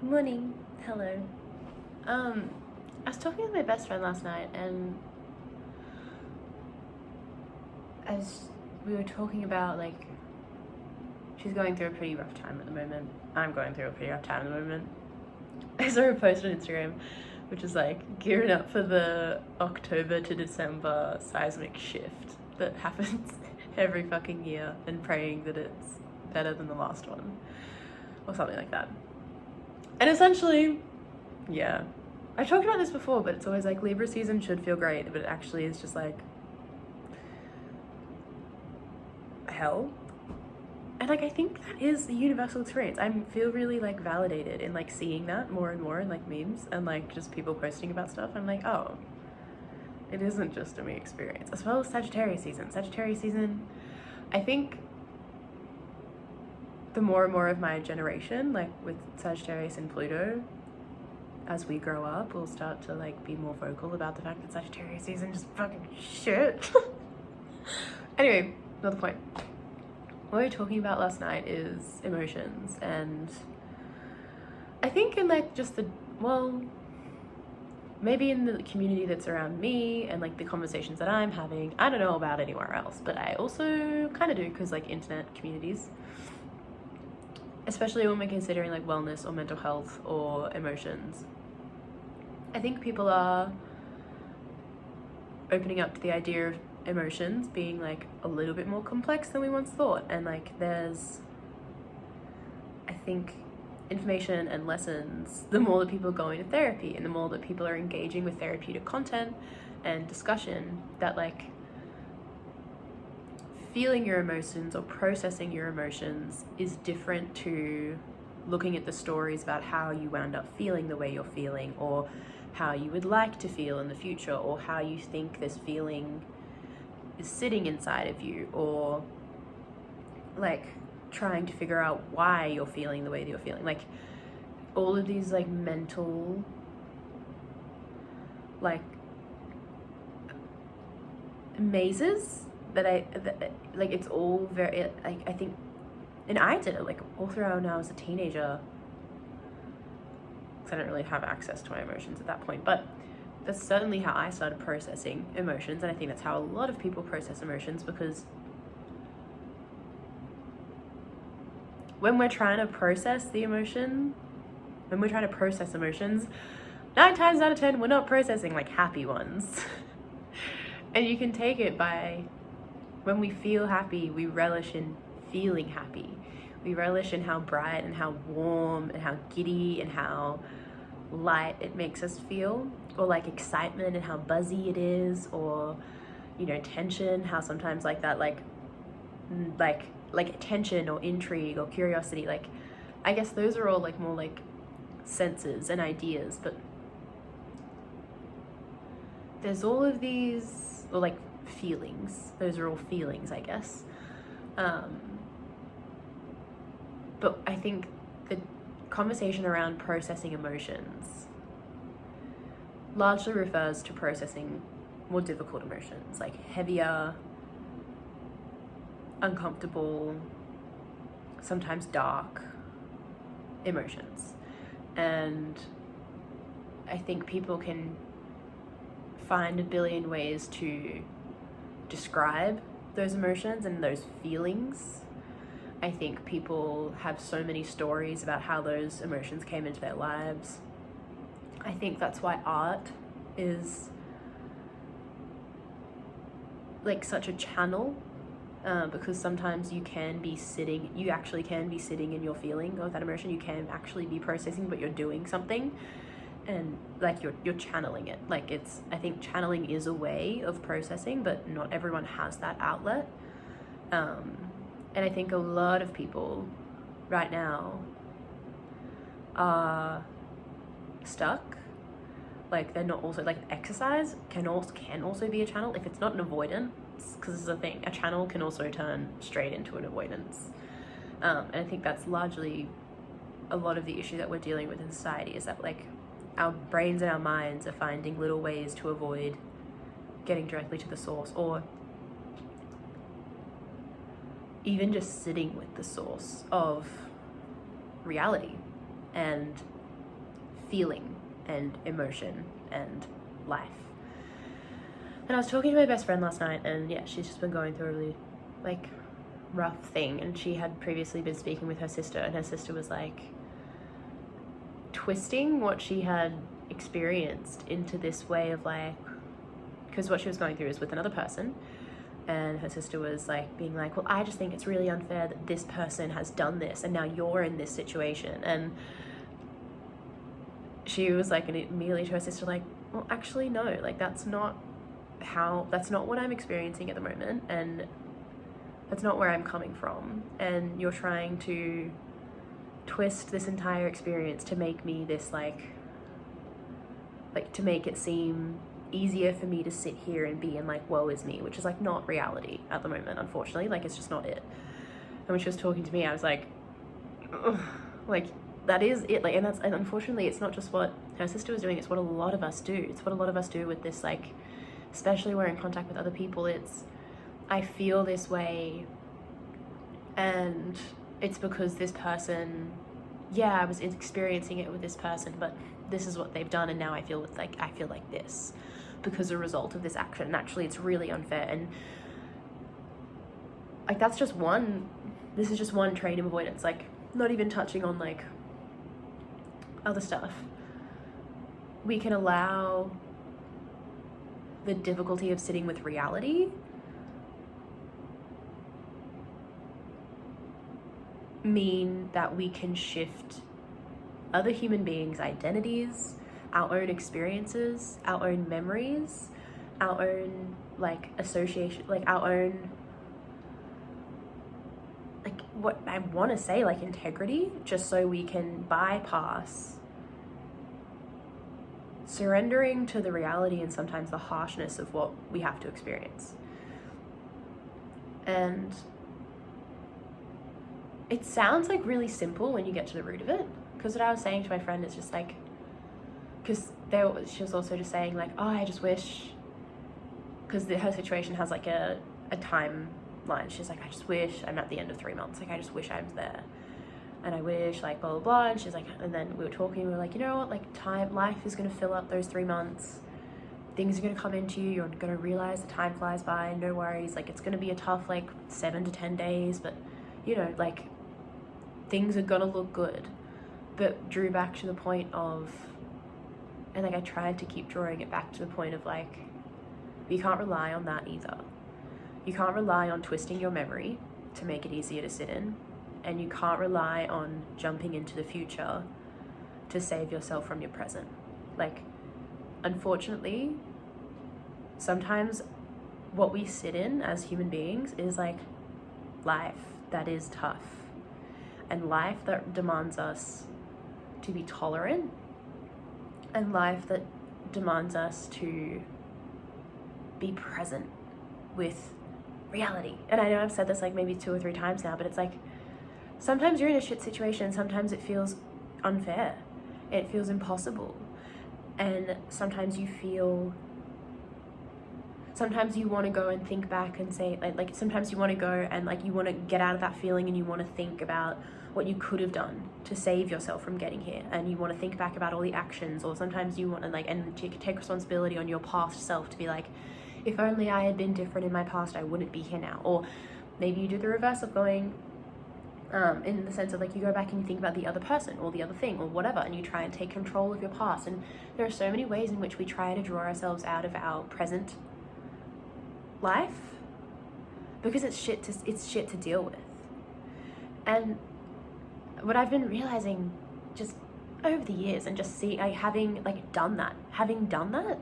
Morning. Hello. I was talking with my best friend last night, and as we were talking about, like, she's going through a pretty rough time at the moment. I'm going through a pretty rough time at the moment. I saw a post on Instagram, which is like gearing up for the October to December seismic shift that happens every fucking year, and praying that it's better than the last one, or something like that. And essentially, yeah, I talked about this before, but it's always like Libra season should feel great, but it actually is just like hell. And like I think that is the universal experience. I feel really like validated in like seeing that more and more in like memes and like just people posting about stuff. I'm like, oh, it isn't just a me experience. As well as Sagittarius season. Sagittarius season, I think the more and more of my generation, like with Sagittarius and Pluto, as we grow up, we'll start to like be more vocal about the fact that Sagittarius season just fucking shit. Anyway, another point. What we were talking about last night is emotions, and I think in like just the, well, maybe in the community that's around me and like the conversations that I'm having, I don't know about anywhere else, but I also kind of do, because like internet communities, especially when we're considering like wellness or mental health or emotions, I think people are opening up to the idea of emotions being like a little bit more complex than we once thought. And like there's, I think, information and lessons, the more that people go into therapy and the more that people are engaging with therapeutic content and discussion, that like feeling your emotions or processing your emotions is different to looking at the stories about how you wound up feeling the way you're feeling, or how you would like to feel in the future, or how you think this feeling is sitting inside of you, or like trying to figure out why you're feeling the way that you're feeling. Like all of these like mental like mazes that like it's all very like, I think, and I did it like all throughout when I was a teenager, because I didn't really have access to my emotions at that point, but that's certainly how I started processing emotions. And I think that's how a lot of people process emotions, because when we're trying to process emotions, 9 times out of 10 we're not processing like happy ones. And you can take it by, when we feel happy, we relish in feeling happy. We relish in how bright and how warm and how giddy and how light it makes us feel, or like excitement and how buzzy it is, or, you know, tension, how sometimes like that, like tension or intrigue or curiosity, like I guess those are all like more like senses and ideas, but there's all of these, or like feelings, those are all feelings, I guess. But I think the conversation around processing emotions largely refers to processing more difficult emotions, like heavier, uncomfortable, sometimes dark emotions. And I think people can find a billion ways to describe those emotions and those feelings. I think people have so many stories about how those emotions came into their lives. I think that's why art is like such a channel, because sometimes you actually can be sitting in your feeling of that emotion. You can actually be processing, but you're doing something, and like you're channeling it. Like I think channeling is a way of processing, but not everyone has that outlet. And I think a lot of people right now are stuck. Like they're not, also like exercise can also be a channel if it's not an avoidance, because this is the thing, a channel can also turn straight into an avoidance. And I think that's largely a lot of the issue that we're dealing with in society, is that like our brains and our minds are finding little ways to avoid getting directly to the source, or even just sitting with the source of reality. And feeling and emotion and life. And I was talking to my best friend last night, and yeah, she's just been going through a really like rough thing, and she had previously been speaking with her sister, and her sister was like twisting what she had experienced into this way of like, because what she was going through is with another person, and her sister was like being like, well, I just think it's really unfair that this person has done this and now you're in this situation. And she was like immediately to her sister like, well, actually no, like that's not what I'm experiencing at the moment, and that's not where I'm coming from, and you're trying to twist this entire experience to make me this like to make it seem easier for me to sit here and be in like woe is me, which is like not reality at the moment, unfortunately. Like it's just not it. And when she was talking to me, I was like, ugh, like that is it. Like, and unfortunately it's not just what her sister was doing, it's what a lot of us do. It's what a lot of us do with this, like, especially when we're in contact with other people. It's, I feel this way, and it's because this person, yeah, I was experiencing it with this person, but this is what they've done, and now I feel like this because a result of this action. And actually it's really unfair. And like this is just one trait of avoidance, like not even touching on like other stuff. We can allow the difficulty of sitting with reality mean that we can shift other human beings' identities, our own experiences, our own memories, our own like association, like our own, like what I want to say, like integrity, just so we can bypass surrendering to the reality and sometimes the harshness of what we have to experience. And it sounds like really simple when you get to the root of it, because what I was saying to my friend is just like, because she was also just saying like, oh, I just wish, because her situation has like a timeline. She's like, I just wish I'm at the end of 3 months. Like, I just wish I was there. And I wish like blah, blah, blah. And she's like, and then we were talking, we were like, you know what, like life is going to fill up those 3 months. Things are going to come into you. You're going to realize the time flies by. No worries. Like, it's going to be a tough, like 7 to 10 days, but you know, like things are going to look good. But drew back to the point of, and like I tried to keep drawing it back to the point of like, you can't rely on that either. You can't rely on twisting your memory to make it easier to sit in. And you can't rely on jumping into the future to save yourself from your present. Like, unfortunately, sometimes what we sit in as human beings is like life that is tough, and life that demands us to be tolerant, and life that demands us to be present with reality. And I know I've said this like maybe 2 or 3 times now, but it's like, sometimes you're in a shit situation, sometimes it feels unfair, it feels impossible, and sometimes you want to go and think back and say, like sometimes you want to go and like you want to get out of that feeling, and you want to think about what you could have done to save yourself from getting here, and you want to think back about all the actions, or sometimes you want to like, and take responsibility on your past self to be like, if only I had been different in my past, I wouldn't be here now. Or maybe you do the reverse of going, in the sense of like you go back and you think about the other person or the other thing or whatever, and you try and take control of your past. And there are so many ways in which we try to draw ourselves out of our present life because it's shit to deal with. And what I've been realizing just over the years, and just having done that,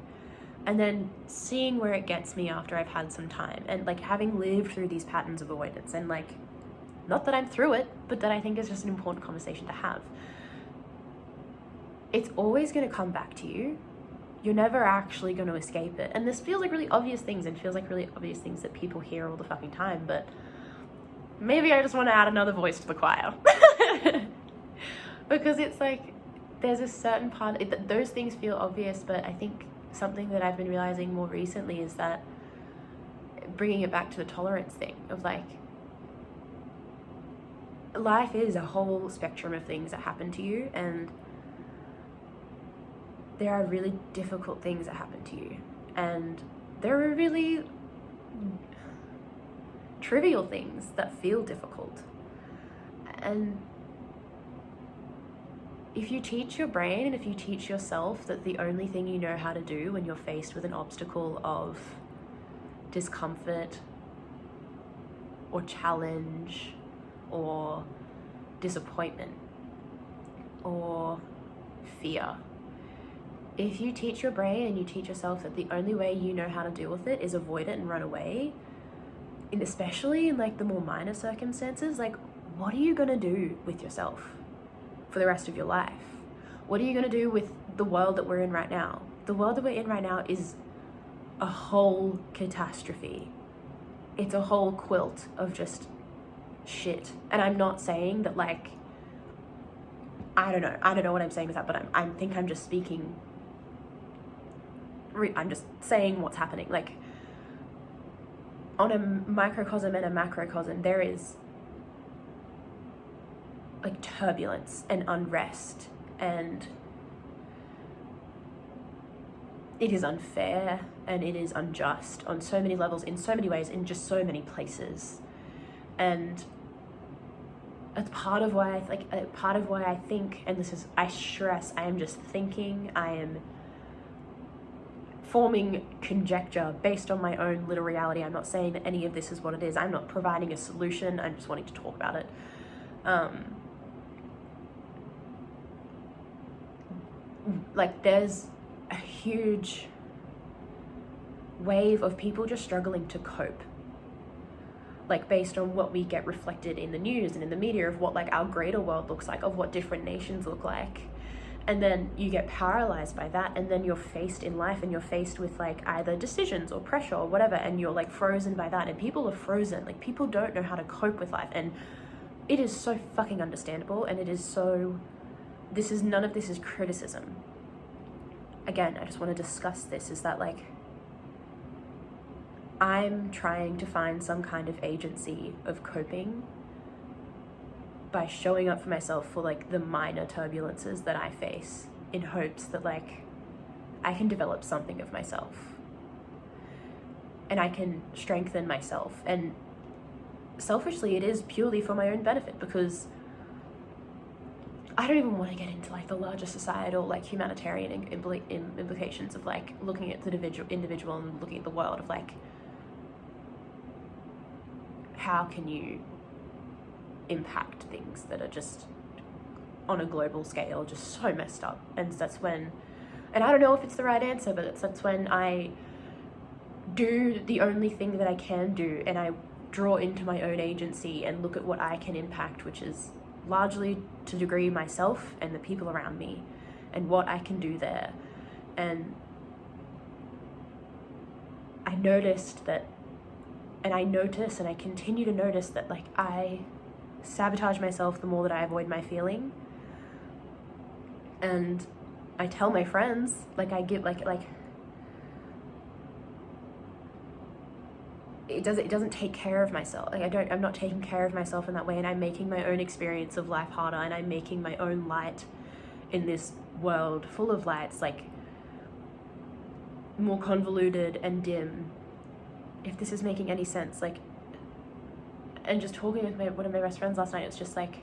and then seeing where it gets me after I've had some time, and like having lived through these patterns of avoidance, and like, not that I'm through it, but that I think is just an important conversation to have. It's always going to come back to you. You're never actually going to escape it. And this feels like really obvious things, and feels like really obvious things that people hear all the fucking time, but maybe I just want to add another voice to the choir. Because it's like, there's a certain part, those things feel obvious, but I think something that I've been realizing more recently is that bringing it back to the tolerance thing of like, life is a whole spectrum of things that happen to you, and there are really difficult things that happen to you, and there are really trivial things that feel difficult. And if you teach your brain and if you teach yourself that the only thing you know how to do when you're faced with an obstacle of discomfort or challenge or disappointment or fear, if you teach your brain and you teach yourself that the only way you know how to deal with it is avoid it and run away, and especially in like the more minor circumstances, like what are you gonna do with yourself for the rest of your life? What are you gonna do with the world that we're in right now? The world that we're in right now is a whole catastrophe. It's a whole quilt of just shit. And I'm not saying that, like, I don't know what I'm saying with that, but I think I'm just speaking, I'm just saying what's happening. Like, on a microcosm and a macrocosm, there is like turbulence and unrest, and it is unfair and it is unjust on so many levels, in so many ways, in just so many places. And it's part of why I think, and this is, I stress, I am just thinking, I am forming conjecture based on my own little reality. I'm not saying that any of this is what it is. I'm not providing a solution. I'm just wanting to talk about it. Like, there's a huge wave of people just struggling to cope, like based on what we get reflected in the news and in the media of what like our greater world looks like, of what different nations look like. And then you get paralyzed by that, and then you're faced in life and you're faced with like either decisions or pressure or whatever, and you're like frozen by that, and people are frozen. Like, people don't know how to cope with life, and it is so fucking understandable. And it is so, none of this is criticism. Again, I just want to discuss this, is that like, I'm trying to find some kind of agency of coping by showing up for myself for like the minor turbulences that I face, in hopes that like I can develop something of myself and I can strengthen myself. And selfishly, it is purely for my own benefit, because I don't even want to get into like the larger societal, like humanitarian implications of like looking at the individual and looking at the world of like, how can you impact things that are just on a global scale just so messed up. And that's when, and I don't know if it's the right answer, but that's when I do the only thing that I can do, and I draw into my own agency and look at what I can impact, which is largely to degree myself and the people around me, and what I can do there. And I noticed that, and I notice, and I continue to notice that like I sabotage myself the more that I avoid my feeling. And I tell my friends, like I get like it doesn't take care of myself. Like I'm not taking care of myself in that way, and I'm making my own experience of life harder, and I'm making my own light in this world full of lights like more convoluted and dim, if this is making any sense. Like, and just talking with one of my best friends last night, it's just like,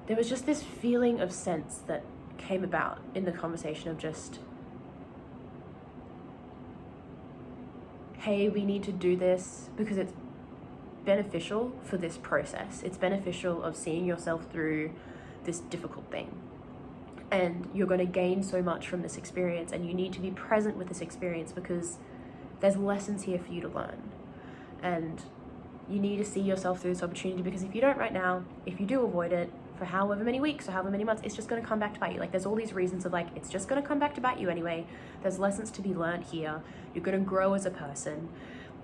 there was just this feeling of sense that came about in the conversation of just, hey, we need to do this because it's beneficial for this process. It's beneficial of seeing yourself through this difficult thing. And you're going to gain so much from this experience, and you need to be present with this experience because there's lessons here for you to learn. And you need to see yourself through this opportunity, because if you don't right now, if you do avoid it for however many weeks or however many months, it's just going to come back to bite you. Like, there's all these reasons of like, it's just going to come back to bite you anyway. There's lessons to be learned here. You're going to grow as a person.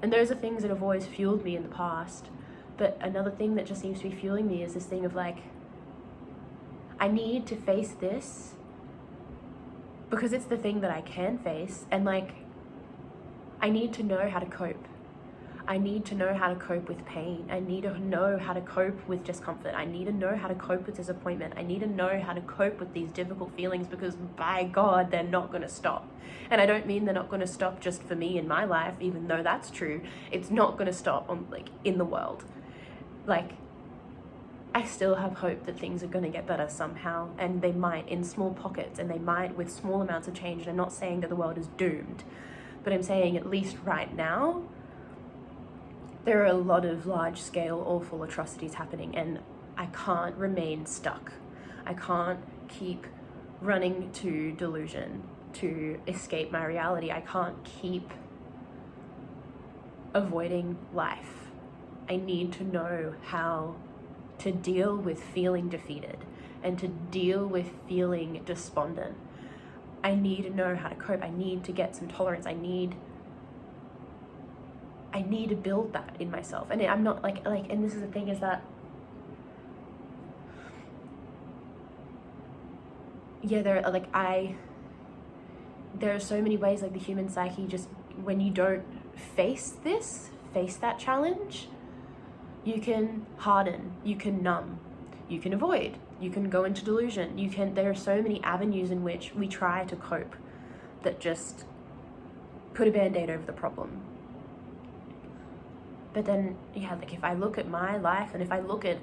And those are things that have always fueled me in the past. But another thing that just seems to be fueling me is this thing of like, I need to face this because it's the thing that I can face. And like, I need to know how to cope. I need to know how to cope with pain. I need to know how to cope with discomfort. I need to know how to cope with disappointment. I need to know how to cope with these difficult feelings, because by God, they're not going to stop. And I don't mean they're not going to stop just for me in my life, even though that's true. It's not going to stop in the world. I still have hope that things are going to get better somehow, and they might in small pockets, and they might with small amounts of change. And I'm not saying that the world is doomed, but I'm saying at least right now, there are a lot of large-scale, awful atrocities happening, and I can't remain stuck. I can't keep running to delusion to escape my reality. I can't keep avoiding life. I need to know how to deal with feeling defeated and to deal with feeling despondent. I need to know how to cope. I need to get some tolerance. I need to build that in myself. And I'm not and this is the thing, is that, yeah, there are so many ways, the human psyche, just when you don't face that challenge, you can harden, you can numb, you can avoid, you can go into delusion, there are so many avenues in which we try to cope that just put a band-aid over the problem. But then, yeah, if I look at my life, and if I look at,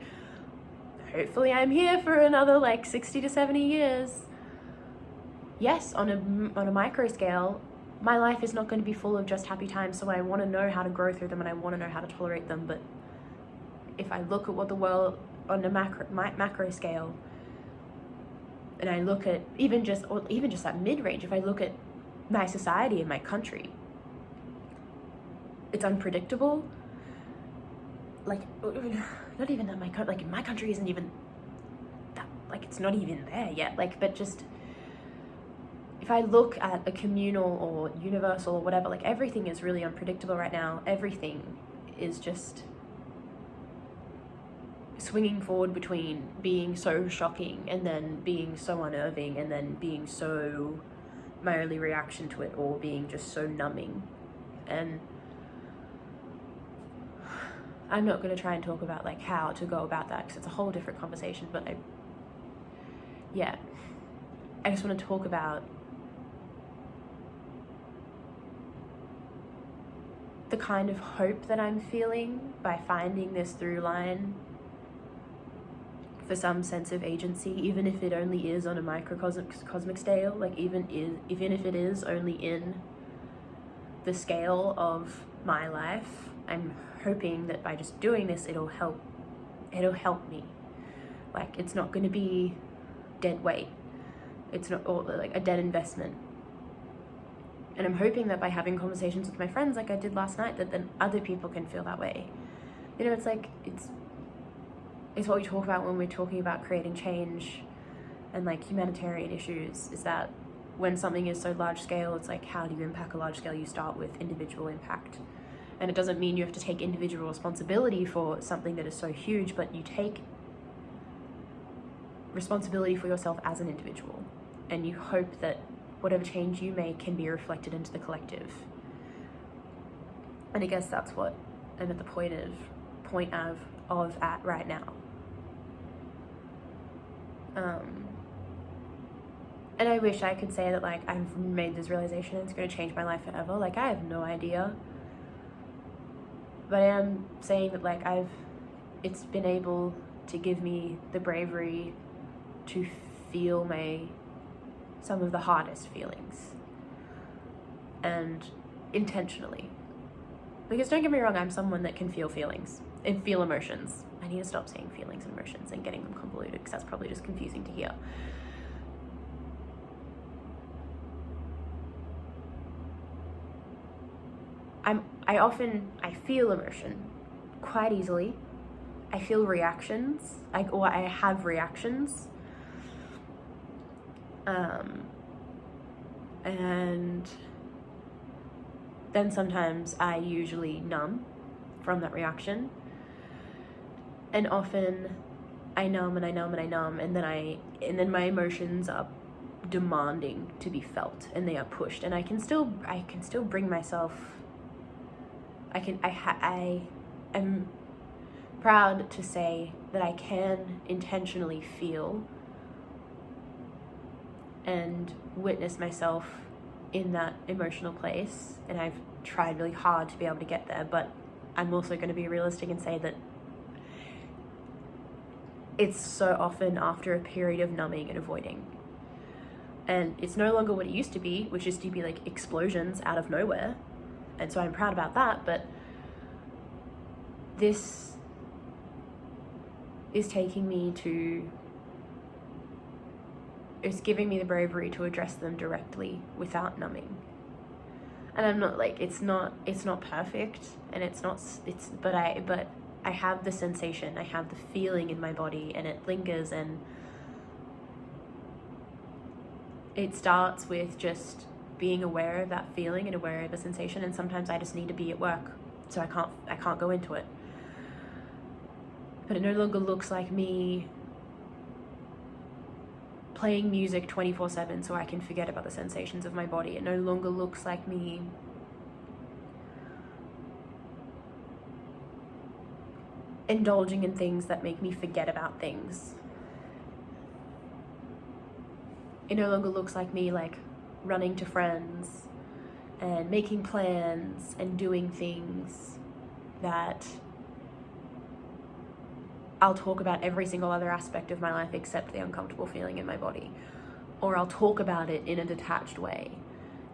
hopefully I'm here for another 60 to 70 years. Yes, on a micro scale, my life is not going to be full of just happy times, so I want to know how to grow through them, and I want to know how to tolerate them. But if I look at what the world on a macro scale, and I look at even just that mid-range, if I look at my society and my country, it's unpredictable. Not even that my country isn't even that, it's not even there yet. But just, if I look at a communal or universal or whatever, everything is really unpredictable right now. Everything is just swinging forward between being so shocking and then being so unnerving and then being so my only reaction to it, or being just so numbing. And I'm not going to try and talk about how to go about that, because it's a whole different conversation. But I just want to talk about the kind of hope that I'm feeling by finding this through line for some sense of agency, even if it only is on a microcosmic scale, even if it is only in the scale of my life. I'm hoping that by just doing this, it'll help me. It's not going to be dead weight. It's not a dead investment. And I'm hoping that by having conversations with my friends like I did last night, that then other people can feel that way. It's what we talk about when we're talking about creating change and humanitarian issues, is that when something is so large scale, it's how do you impact a large scale? You start with individual impact. And it doesn't mean you have to take individual responsibility for something that is so huge, but you take responsibility for yourself as an individual. And you hope that whatever change you make can be reflected into the collective. And I guess that's what I'm at the point of at right now. And I wish I could say that I've made this realization and it's going to change my life forever. I have no idea. But I am saying that it's been able to give me the bravery to feel some of the hardest feelings, and intentionally. Because don't get me wrong, I'm someone that can feel feelings and feel emotions. I need to stop saying feelings and emotions and getting them convoluted, because that's probably just confusing to hear. I feel emotion quite easily. I feel reactions, or I have reactions. And then sometimes I usually numb from that reaction. And often I numb and I numb and I numb, and then my emotions are demanding to be felt, and they are pushed. And I can still bring myself I am proud to say that I can intentionally feel and witness myself in that emotional place, and I've tried really hard to be able to get there, but I'm also going to be realistic and say that it's so often after a period of numbing and avoiding. And it's no longer what it used to be, which used to be like explosions out of nowhere. And so I'm proud about that, but this is taking me to, it's giving me the bravery to address them directly without numbing. And I'm not like, it's not perfect, and but I have the sensation, I have the feeling in my body, and it lingers, and it starts with just being aware of that feeling and aware of the sensation. And sometimes I just need to be at work, so I can't go into it. But it no longer looks like me playing music 24/7 so I can forget about the sensations of my body. It no longer looks like me indulging in things that make me forget about things. It no longer looks like me like running to friends and making plans and doing things that I'll talk about every single other aspect of my life except the uncomfortable feeling in my body. Or I'll talk about it in a detached way.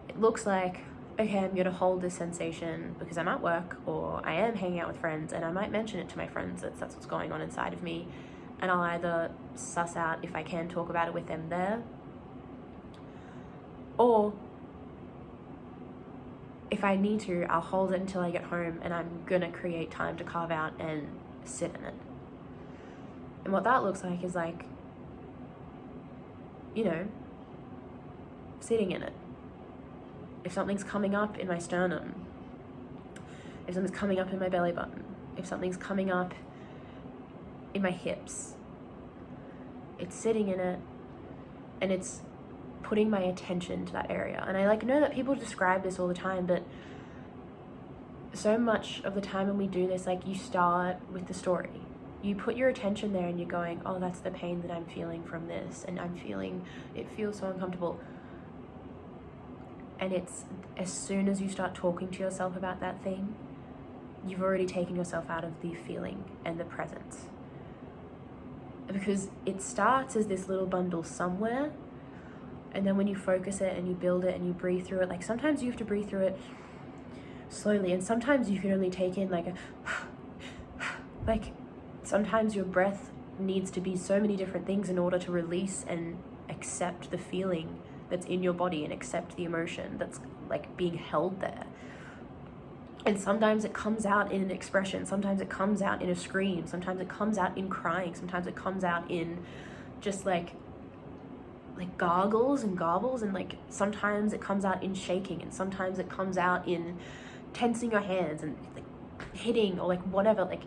It looks like, okay, I'm gonna hold this sensation because I'm at work or I am hanging out with friends, and I might mention it to my friends that that's what's going on inside of me, and I'll either suss out if I can talk about it with them there, or if I need to, I'll hold it until I get home, and I'm gonna create time to carve out and sit in it. And what that looks like is like, you know, sitting in it. If something's coming up in my sternum, if something's coming up in my belly button, if something's coming up in my hips, it's sitting in it, and it's putting my attention to that area. And I like know that people describe this all the time, but so much of the time when we do this, like, you start with the story. You put your attention there and you're going, oh, that's the pain that I'm feeling from this, and it feels so uncomfortable. And it's as soon as you start talking to yourself about that thing, you've already taken yourself out of the feeling and the presence. Because it starts as this little bundle somewhere, and then when you focus it and you build it and you breathe through it, like sometimes you have to breathe through it slowly, and sometimes you can only take in like sometimes your breath needs to be so many different things in order to release and accept the feeling that's in your body and accept the emotion that's like being held there. And sometimes it comes out in an expression, sometimes it comes out in a scream, sometimes it comes out in crying, sometimes it comes out in just like gargles and garbles, and like sometimes it comes out in shaking, and sometimes it comes out in tensing your hands and like hitting or like whatever, like,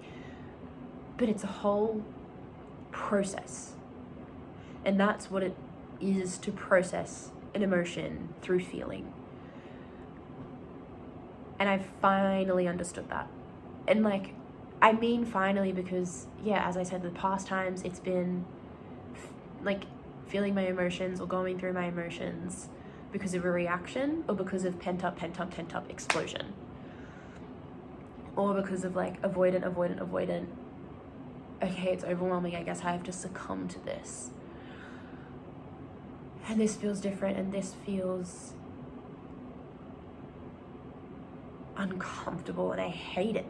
but it's a whole process. And that's what it is to process an emotion through feeling. And I finally understood that. And like, I mean finally, because yeah, as I said, the past times it's been like feeling my emotions or going through my emotions because of a reaction, or because of pent up explosion, or because of like avoidant. Okay, it's overwhelming, I guess I have to succumb to this. And this feels different, and this feels uncomfortable, and I hate it.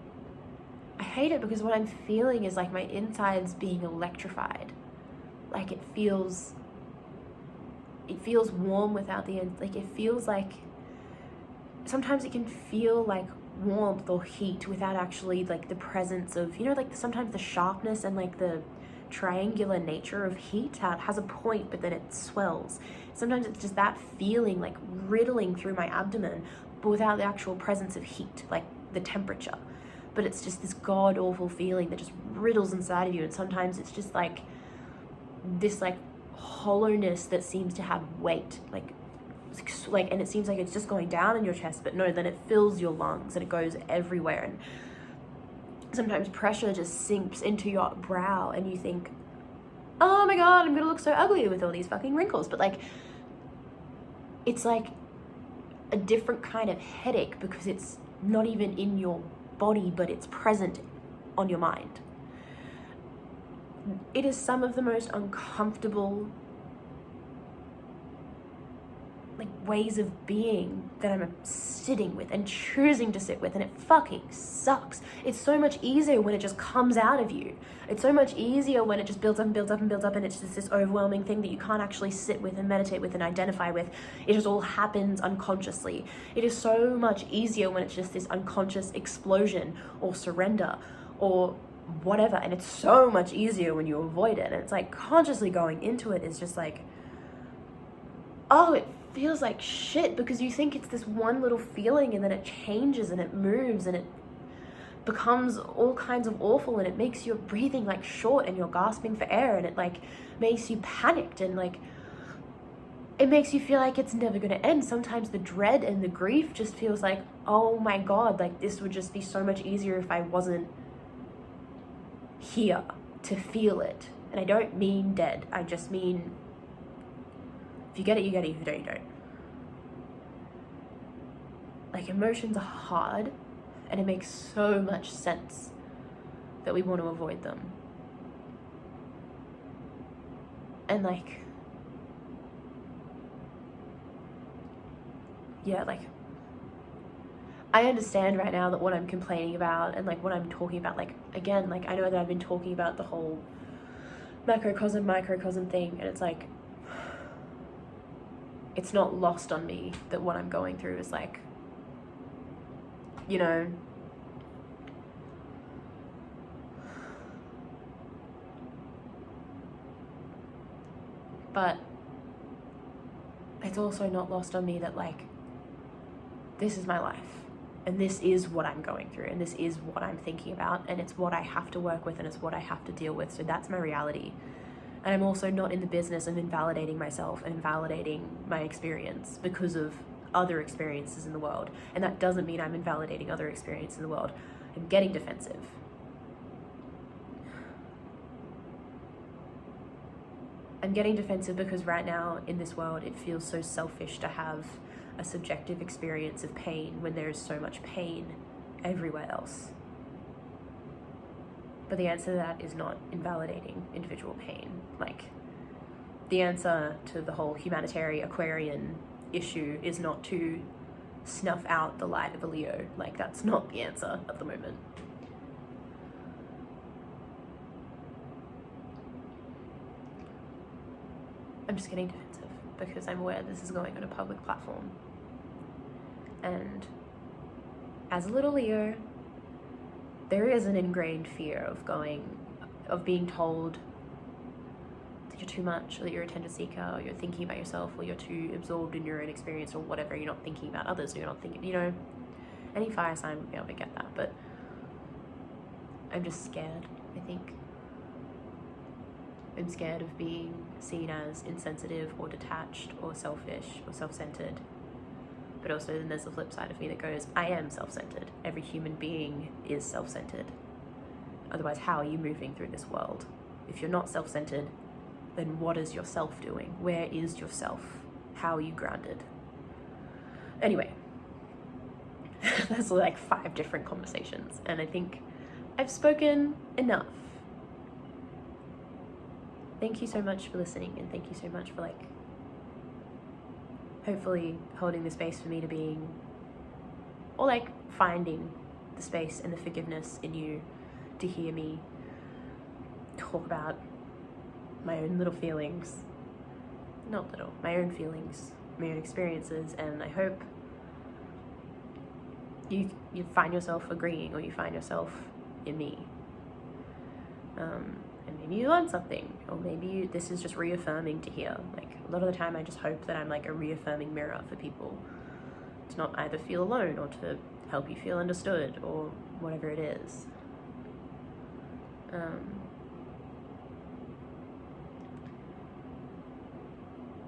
I hate it because what I'm feeling is like my insides being electrified. Like it feels warm without the end. Like it feels like, sometimes it can feel like warmth or heat without actually like the presence of, you know, like sometimes the sharpness and like the triangular nature of heat, how it has a point but then it swells. Sometimes it's just that feeling like riddling through my abdomen, but without the actual presence of heat, like the temperature. But it's just this god awful feeling that just riddles inside of you. And sometimes it's just like this like hollowness that seems to have weight, like like, and it seems like it's just going down in your chest, but no, then it fills your lungs and it goes everywhere. And sometimes pressure just sinks into your brow and you think, oh my God, I'm gonna look so ugly with all these fucking wrinkles. But like, it's like a different kind of headache because it's not even in your body, but it's present on your mind. It is some of the most uncomfortable like ways of being that I'm sitting with and choosing to sit with, and it fucking sucks. It's so much easier when it just comes out of you. It's so much easier when it just builds up and builds up and builds up, and it's just this overwhelming thing that you can't actually sit with and meditate with and identify with. It just all happens unconsciously. It is so much easier when it's just this unconscious explosion or surrender or whatever, and it's so much easier when you avoid it. And it's like consciously going into it is just like, oh, it feels like shit because you think it's this one little feeling, and then it changes and it moves and it becomes all kinds of awful, and it makes your breathing like short and you're gasping for air, and it like makes you panicked, and like it makes you feel like it's never going to end. Sometimes the dread and the grief just feels like, oh my God, like this would just be so much easier if I wasn't here to feel it. And I don't mean dead, I just mean if you get it, you get it. If you don't, you don't. Like, emotions are hard, and it makes so much sense that we want to avoid them. And like, yeah, like, I understand right now that what I'm complaining about and like what I'm talking about, like, again, like I know that I've been talking about the whole macrocosm, microcosm thing, and it's like, it's not lost on me that what I'm going through is like, you know, but it's also not lost on me that like, this is my life, and this is what I'm going through, and this is what I'm thinking about, and it's what I have to work with, and it's what I have to deal with. So that's my reality. And I'm also not in the business of invalidating myself and invalidating my experience because of other experiences in the world. And that doesn't mean I'm invalidating other experiences in the world. I'm getting defensive. I'm getting defensive because right now in this world, it feels so selfish to have a subjective experience of pain when there is so much pain everywhere else. But the answer to that is not invalidating individual pain. Like, the answer to the whole humanitarian Aquarian issue is not to snuff out the light of a Leo. Like, that's not the answer at the moment. I'm just getting defensive because I'm aware this is going on a public platform. And as a little Leo, there is an ingrained fear of being told that you're too much, or that you're a attention seeker, or you're thinking about yourself, or you're too absorbed in your own experience, or whatever. You're not thinking about others, or you're not thinking, you know, any fire sign would be able to get that, but I'm just scared, I think. I'm scared of being seen as insensitive or detached or selfish or self-centered. But also then there's the flip side of me that goes, I am self-centered. Every human being is self-centered. Otherwise, how are you moving through this world? If you're not self-centered, then what is yourself doing? Where is yourself? How are you grounded? Anyway, that's like 5 different conversations, and I think I've spoken enough. Thank you so much for listening, and thank you so much for like hopefully holding the space for me to being, or like finding the space and the forgiveness in you to hear me talk about my own little feelings, not little, my own feelings, my own experiences. And I hope you find yourself agreeing, or you find yourself in me. And maybe you learn something, or maybe this is just reaffirming to hear. Like, a lot of the time I just hope that I'm like a reaffirming mirror for people to not either feel alone, or to help you feel understood, or whatever it is.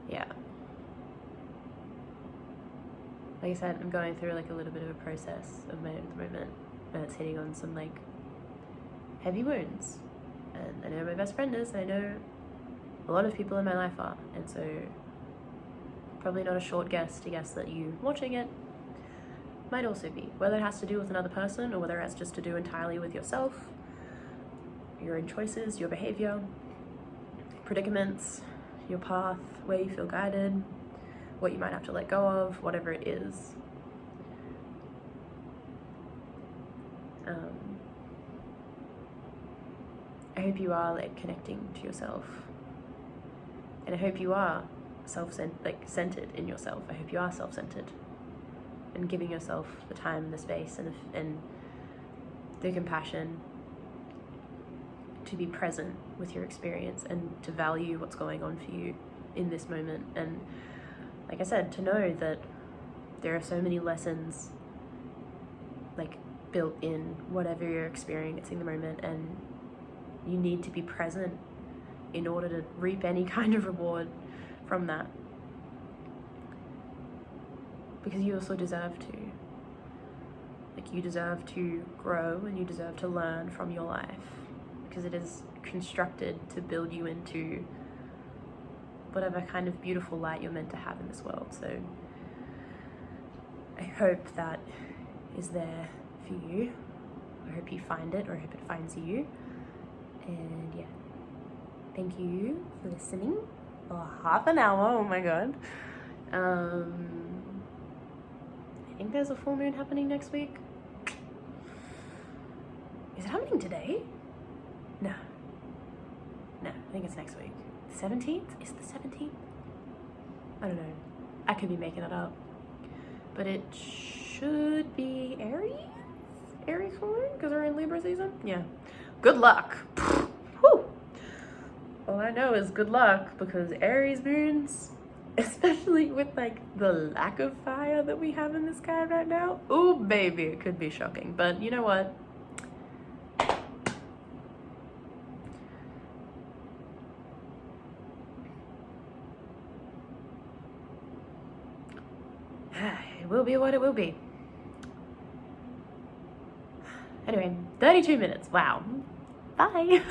Yeah. like I said, I'm going through like a little bit of a process of my own at the moment, and it's hitting on some like heavy wounds. And I know my best friend is, and I know a lot of people in my life are, and so probably not a short guess to guess that you watching it might also be, whether it has to do with another person or whether it has just to do entirely with yourself, your own choices, your behavior, predicaments, your path, where you feel guided, what you might have to let go of, whatever it is. I hope you are like connecting to yourself, and I hope you are centered in yourself. I hope you are self-centered and giving yourself the time and the space and the compassion to be present with your experience and to value what's going on for you in this moment. And like I said, to know that there are so many lessons like built in whatever you're experiencing the moment, and you need to be present in order to reap any kind of reward from that, because you also deserve to. Like, you deserve to grow and you deserve to learn from your life, because it is constructed to build you into whatever kind of beautiful light you're meant to have in this world. So I hope that is there for you. I hope you find it, or I hope it finds you. And yeah, thank you for listening for half an hour. Oh my god. I think there's a full moon happening next week. Is it happening today? No, I think it's next week. 17th? Is it the 17th? I don't know. I could be making it up. But it should be Aries? Aries full moon? Because we're in Libra season? Yeah. Good luck. Whew. All I know is good luck, because Aries moons, especially with like the lack of fire that we have in the sky right now, ooh baby, it could be shocking. But you know what? It will be what it will be. Anyway, 32 minutes. Wow. Bye.